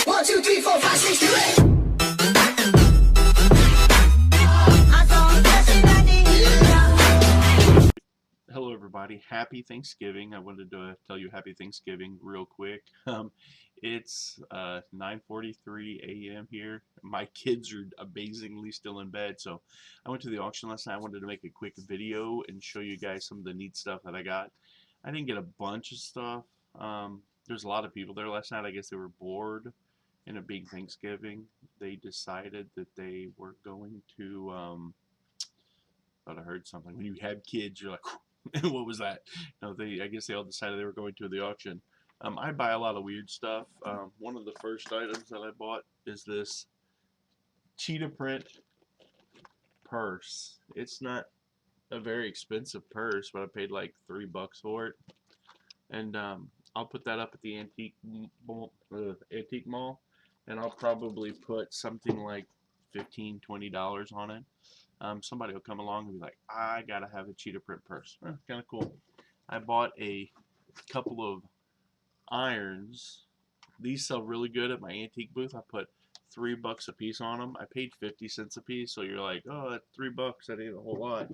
1, 2, 3, 4, 5, 6, 7, 8. Hello everybody, happy Thanksgiving. I wanted to tell you happy Thanksgiving real quick. It's 9:43 a.m. here. My kids are amazingly still in bed, so I went to the auction last night. I wanted to make a quick video and show you guys some of the neat stuff that I got. I didn't get a bunch of stuff. There's a lot of people there last night. I guess they were bored in a big Thanksgiving. They decided that they were going to thought I heard something. When you have kids, you're like, what was that? No, I guess they all decided they were going to the auction. I buy a lot of weird stuff. One of the first items that I bought is this cheetah print purse. It's not a very expensive purse, but I paid like $3 for it. And I'll put that up at the antique mall, and I'll probably put something like $15, $20 on it. Somebody will come along and be like, I gotta have a cheetah print purse. Kind of cool. I bought a couple of irons. These sell really good at my antique booth. I put $3 a piece on them. I paid 50 cents a piece, so you're like, oh, that's $3. That ain't a whole lot.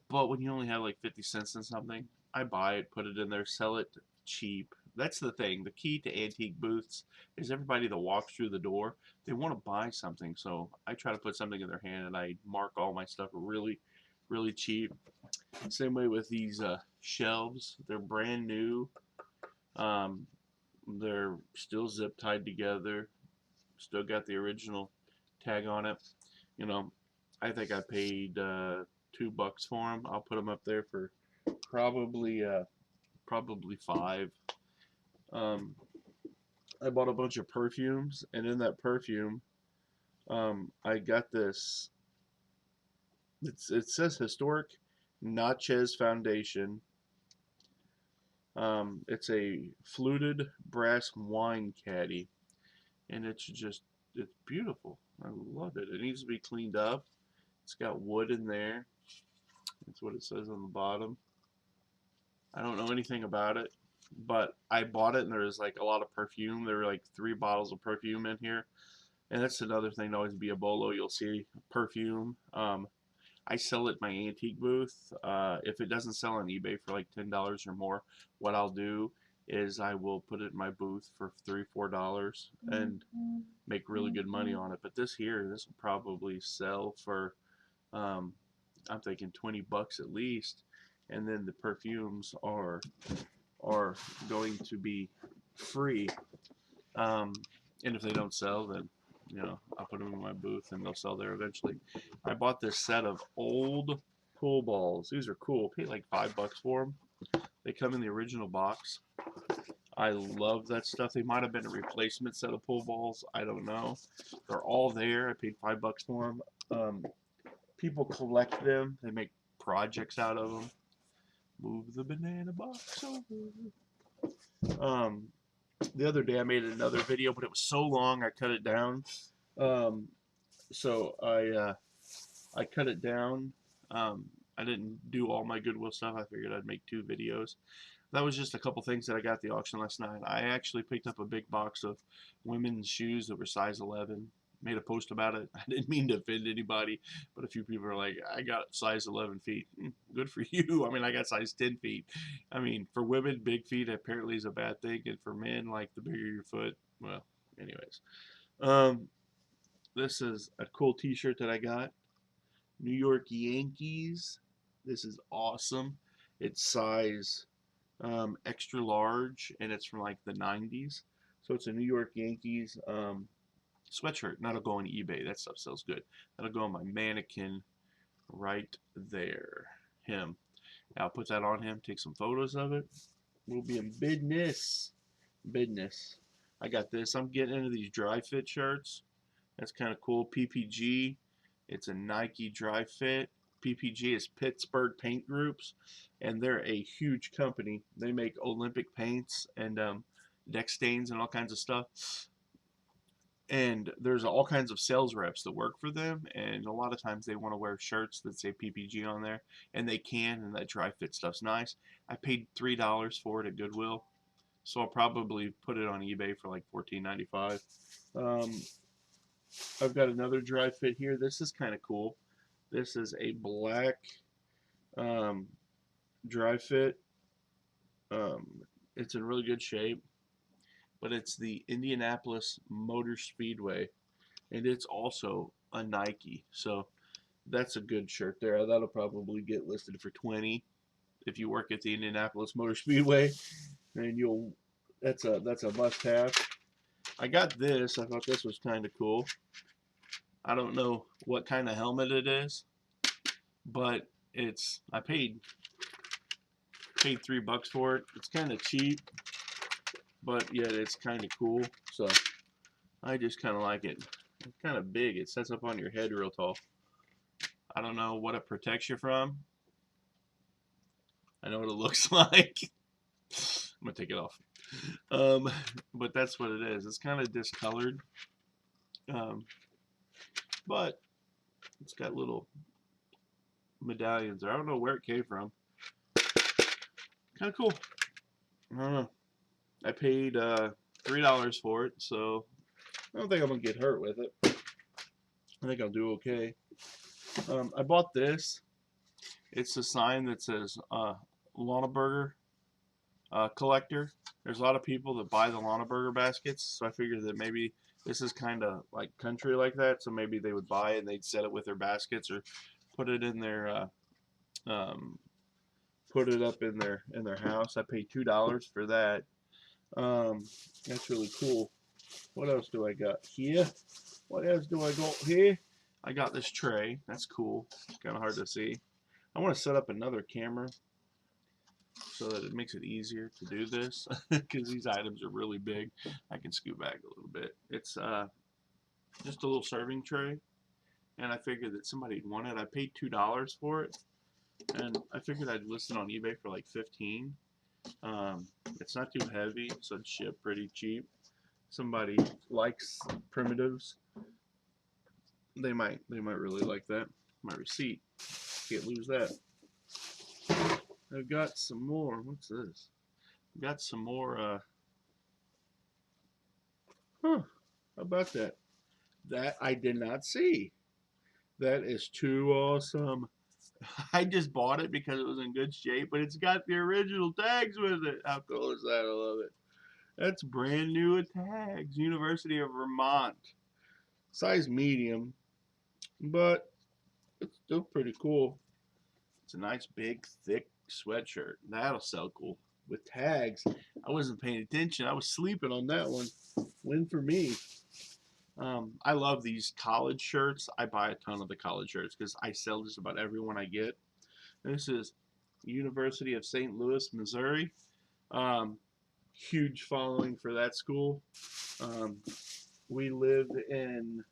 But when you only have like 50 cents in something, I buy it, put it in there, sell it cheap. That's the thing. The key to antique booths is everybody that walks through the door, they want to buy something. So I try to put something in their hand and I mark all my stuff really, really cheap. Same way with these shelves. They're brand new. They're still zip tied together. Still got the original tag on it. You know, I think I paid $2 for them. I'll put them up there for probably 5. I bought a bunch of perfumes, and in that perfume, I got this. It says historic Natchez Foundation. It's a fluted brass wine caddy, and it's beautiful. I love it. It needs to be cleaned up. It's got wood in there. That's what it says on the bottom. I don't know anything about it, but I bought it, and there was like a lot of perfume. There were like 3 bottles of perfume in here, and that's another thing to always be a bolo. You'll see perfume. I sell it at my antique booth. If it doesn't sell on eBay for like $10 or more, what I'll do is I will put it in my booth for $3, $4 and make really good money on it. But this will probably sell for I'm thinking $20 at least, and then the perfumes are going to be free. And if they don't sell, then I'll put them in my booth and they'll sell there eventually. I bought this set of old pool balls. These are cool. Paid like $5 for them. They come in the original box. I love that stuff. They might have been a replacement set of pool balls. I don't know. They're all there. I paid $5 for them. People collect them. They make projects out of them. Move the banana box over. The other day I made another video, but it was so long I cut it down. So I cut it down. I didn't do all my Goodwill stuff. I figured I'd make 2 videos. That was just a couple things that I got at the auction last night. I actually picked up a big box of women's shoes that were size 11. Made a post about it. I didn't mean to offend anybody, but a few people are like, I got size 11 feet. Good for you. I mean, I got size 10 feet. I mean, for women, big feet apparently is a bad thing, and for men, like, the bigger your foot, well, anyways. This is a cool t-shirt that I got. New York Yankees. This is awesome. It's size extra large, and it's from like the 90s. So it's a New York Yankees sweatshirt. That'll go on eBay. That stuff sells good. That'll go on my mannequin right there. Him. I'll put that on him, take some photos of it. We'll be in business. I got this. I'm getting into these Dryfit shirts. That's kind of cool. PPG. It's a Nike Dryfit. PPG is Pittsburgh Paint Groups, and they're a huge company. They make Olympic paints and deck stains and all kinds of stuff. And there's all kinds of sales reps that work for them, and a lot of times they want to wear shirts that say PPG on there, and they can, and that Dryfit stuff's nice. I paid $3 for it at Goodwill. So I'll probably put it on eBay for like $14.95. I've got another dry fit here. This is kind of cool. This is a black um, dry fit. Um, it's in really good shape, but it's the Indianapolis Motor Speedway, and it's also a Nike. So that's a good shirt there. That'll probably get listed for 20 if you work at the Indianapolis Motor Speedway, and that's a must-have. I got this. I thought this was kind of cool. I don't know what kind of helmet it is, but I paid $3 for it. It's kind of cheap, but yet it's kind of cool. So I just kind of like it. It's kind of big. It sets up on your head real tall. I don't know what it protects you from. I know what it looks like. I'm gonna take it off. But that's what it is. It's kind of discolored, but it's got little medallions there. I don't know where it came from. Kind of cool. I don't know. I paid $3 for it, so I don't think I'm gonna get hurt with it. I think I'll do okay. I bought this. It's a sign that says Lonneberger collector. There's a lot of people that buy the Lonneberger baskets, so I figured that maybe this is kind of like country like that, so maybe they would buy it and they'd set it with their baskets or put it in their put it up in their house. I paid $2 for that. That's really cool. What else do I got here? What else do I got here? I got this tray. That's cool. It's kind of hard to see. I want to set up another camera so that it makes it easier to do this because these items are really big. I can scoot back a little bit. It's just a little serving tray, and I figured that somebody'd want it. I paid $2 for it, and I figured I'd list it on eBay for like 15. It's not too heavy, so it's shipped pretty cheap. Somebody likes primitives. They might really like that. My receipt. Can't lose that. I've got some more. What's this? I've got some more. How about that? That I did not see. That is too awesome. I just bought it because it was in good shape, but it's got the original tags with it. How cool is that? I love it. That's brand new with tags. University of Vermont. Size medium, but it's still pretty cool. It's a nice, big, thick sweatshirt. That'll sell cool. With tags, I wasn't paying attention. I was sleeping on that one. Win for me. I love these college shirts. I buy a ton of the college shirts because I sell just about every one I get. This is University of St. Louis, Missouri. Huge following for that school. We live in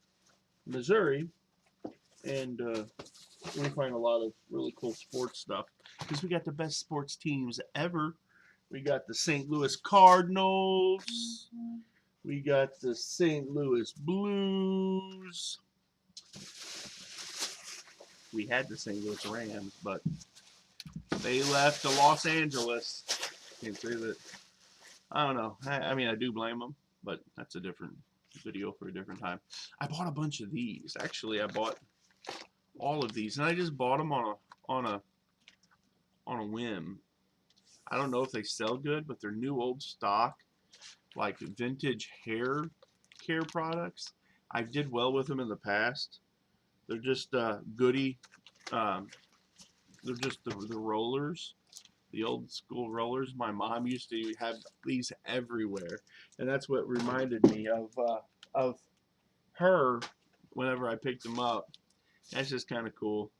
Missouri, and we find a lot of really cool sports stuff because we got the best sports teams ever. We got the St. Louis Cardinals. We got the St. Louis Blues. We had the St. Louis Rams, but they left to Los Angeles. Can't say that. I don't know. I mean, I do blame them, but that's a different video for a different time. I bought a bunch of these. Actually, I bought all of these, and I just bought them on a whim. I don't know if they sell good, but they're new old stock, like vintage hair care products. I did well with them in the past. They're just goody. They're just the rollers, the old school rollers. My mom used to have these everywhere, and that's what reminded me of her whenever I picked them up. That's just kind of cool.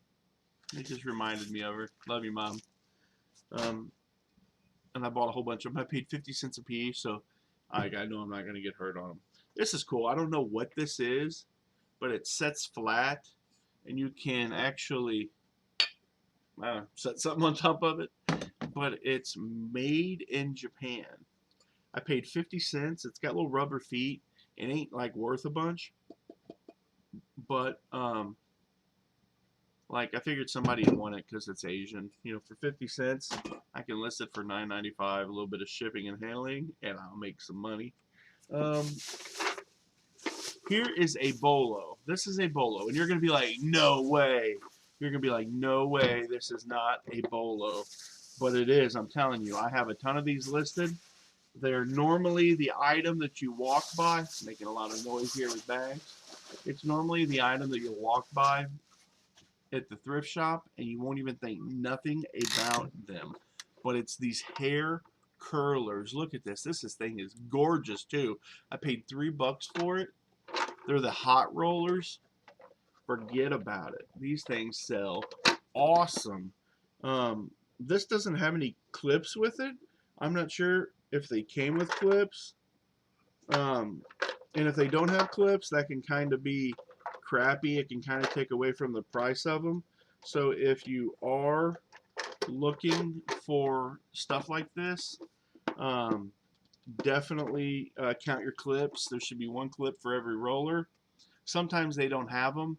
It just reminded me of her. Love you, Mom. And I bought a whole bunch of them. I paid 50 cents a piece, so I know I'm not going to get hurt on them. This is cool. I don't know what this is, but it sets flat, and you can actually set something on top of it. But it's made in Japan. I paid 50 cents. It's got little rubber feet. It ain't like worth a bunch, but Like, I figured somebody would want it because it's Asian. You know, for 50 cents, I can list it for $9.95, a little bit of shipping and handling, and I'll make some money. Here is a bolo. This is a bolo, and you're going to be like, no way. You're going to be like, no way, this is not a bolo. But it is, I'm telling you. I have a ton of these listed. They're normally the item that you walk by. Making a lot of noise here with bags. It's normally the item that you walk by at the thrift shop, and you won't even think nothing about them. But it's these hair curlers. Look at this. This thing is gorgeous, too. I paid $3 for it. They're the hot rollers. Forget about it. These things sell awesome. This doesn't have any clips with it. I'm not sure if they came with clips. And if they don't have clips, that can kind of be crappy. It can kind of take away from the price of them. So if you are looking for stuff like this, definitely count your clips. There should be one clip for every roller. Sometimes they don't have them.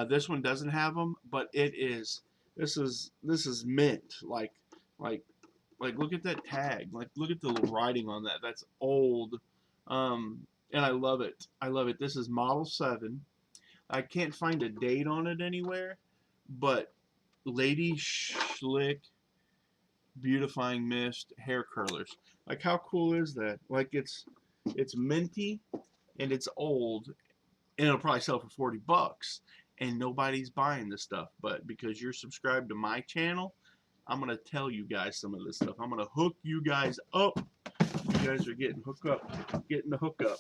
This one doesn't have them, but it is. This is mint. Like look at that tag. Like, look at the writing on that. That's old. And I love it. I love it. This is Model 7. I can't find a date on it anywhere, but Lady Schlick Beautifying Mist hair curlers. Like, how cool is that? Like, it's minty and it's old, and it'll probably sell for $40, and nobody's buying this stuff. But because you're subscribed to my channel, I'm gonna tell you guys some of this stuff. I'm gonna hook you guys up. You guys are getting hooked up. Getting the hookup.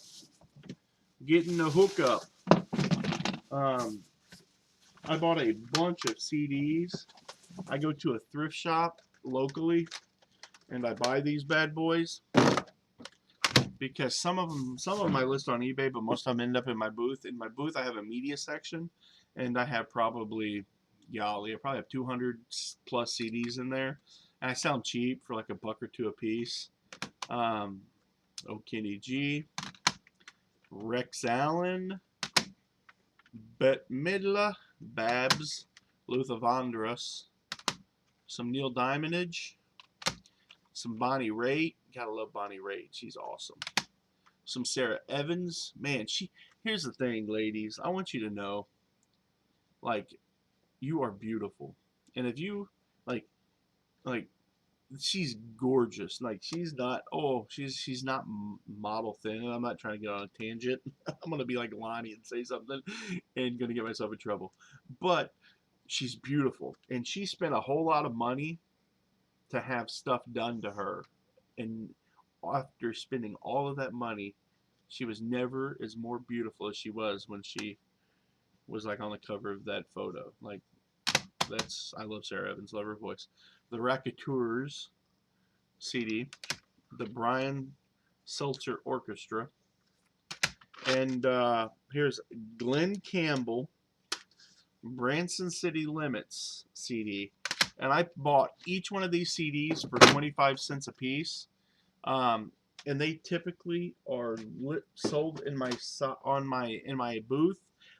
Getting the hookup. I bought a bunch of CDs. I go to a thrift shop locally, and I buy these bad boys because some of them I list on eBay, but most of them end up in my booth. In my booth, I have a media section, and I have probably, golly, I probably have 200 plus CDs in there, and I sell them cheap for like $1 or $2 a piece. Kenny G, Rex Allen, Bette Midler, Babs, Luther Vandross, some Neil Diamondage, some Bonnie Raitt. Gotta love Bonnie Raitt. She's awesome. Some Sarah Evans. Man, here's the thing, ladies. I want you to know, like, you are beautiful. And if you, like, she's gorgeous. Like, she's not, she's not model thin. And I'm not trying to get on a tangent. I'm going to be like Lonnie and say something and going to get myself in trouble. But she's beautiful. And she spent a whole lot of money to have stuff done to her. And after spending all of that money, she was never as more beautiful as she was when she was like on the cover of that photo. Like, I love Sarah Evans, love her voice. The Racketeers CD, the Brian Seltzer Orchestra, and here's Glenn Campbell, Branson City Limits CD. And I bought each one of these CDs for 25 cents a piece. And they typically are sold in my booth.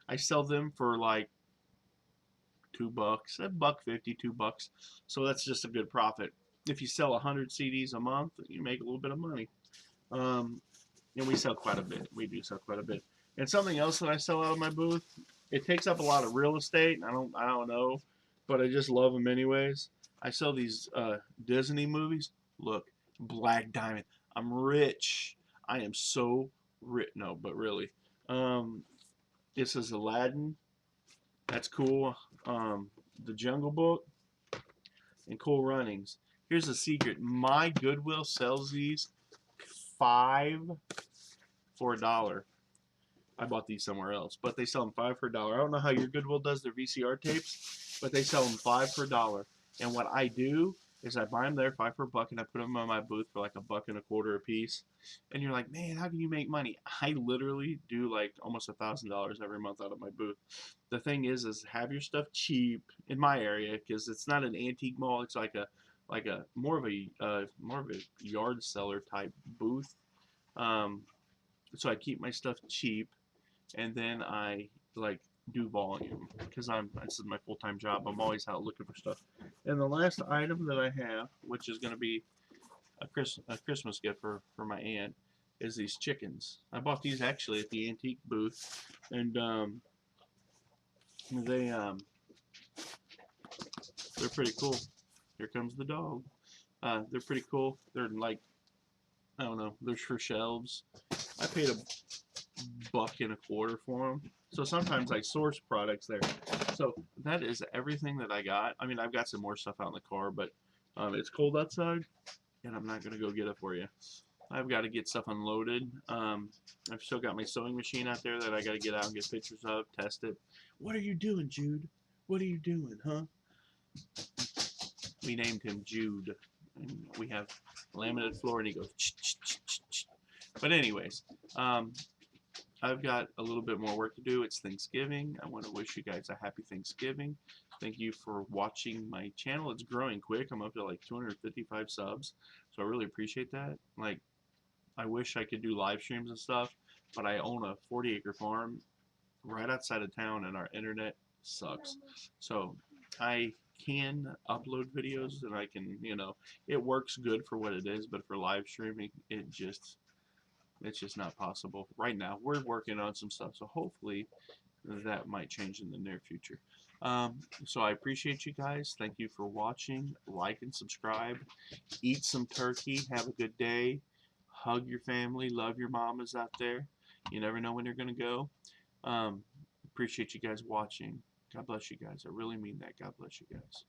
I sell them for like $2, $1.50, $2. So that's just a good profit. If you sell 100 CDs a month, you make a little bit of money. And we sell quite a bit. We do sell quite a bit. And something else that I sell out of my booth, it takes up a lot of real estate. I don't know, but I just love them anyways. I sell these Disney movies. Look, Black Diamond. I'm rich. I am so rich. No, but really. This is Aladdin. That's cool. The Jungle Book and Cool Runnings. Here's a secret. My Goodwill sells these 5 for $1. I bought these somewhere else, but they sell them 5 for $1. I don't know how your Goodwill does their VCR tapes, but they sell them 5 for $1. And what I do is I buy them there 5 for $1, and I put them on my booth for like $1.25 a piece. And you're like, man, how can you make money? I literally do like almost $1,000 every month out of my booth. The thing is have your stuff cheap in my area, because it's not an antique mall. It's like a more of a yard seller type booth. So I keep my stuff cheap, and then I like do volume because this is my full-time job. I'm always out looking for stuff. And the last item that I have, which is going to be a Christmas gift for my aunt, is these chickens. I bought these actually at the antique booth, and they're pretty cool. Here comes the dog. They're pretty cool. They're like, I don't know, they're for shelves. I paid $1.25 for them. So sometimes I source products there. So that is everything that I got. I mean, I've got some more stuff out in the car, but it's cold outside, and I'm not going to go get it for you. I've got to get stuff unloaded. I've still got my sewing machine out there that I got to get out and get pictures of, test it. What are you doing, Jude? What are you doing, huh? We named him Jude. And we have laminated floor, and he goes, ch-ch-ch-ch-ch. But anyways, I've got a little bit more work to do. It's Thanksgiving. I want to wish you guys a happy Thanksgiving. Thank you for watching my channel. It's growing quick. I'm up to like 255 subs, so I really appreciate that. Like, I wish I could do live streams and stuff, but I own a 40-acre farm right outside of town, and our internet sucks. So I can upload videos, and I can, you know, it works good for what it is, but for live streaming, it's just not possible right now. We're working on some stuff, so hopefully that might change in the near future. So I appreciate you guys. Thank you for watching. Like and subscribe. Eat some turkey. Have a good day. Hug your family. Love your mamas out there. You never know when they're going to go. Appreciate you guys watching. God bless you guys. I really mean that. God bless you guys.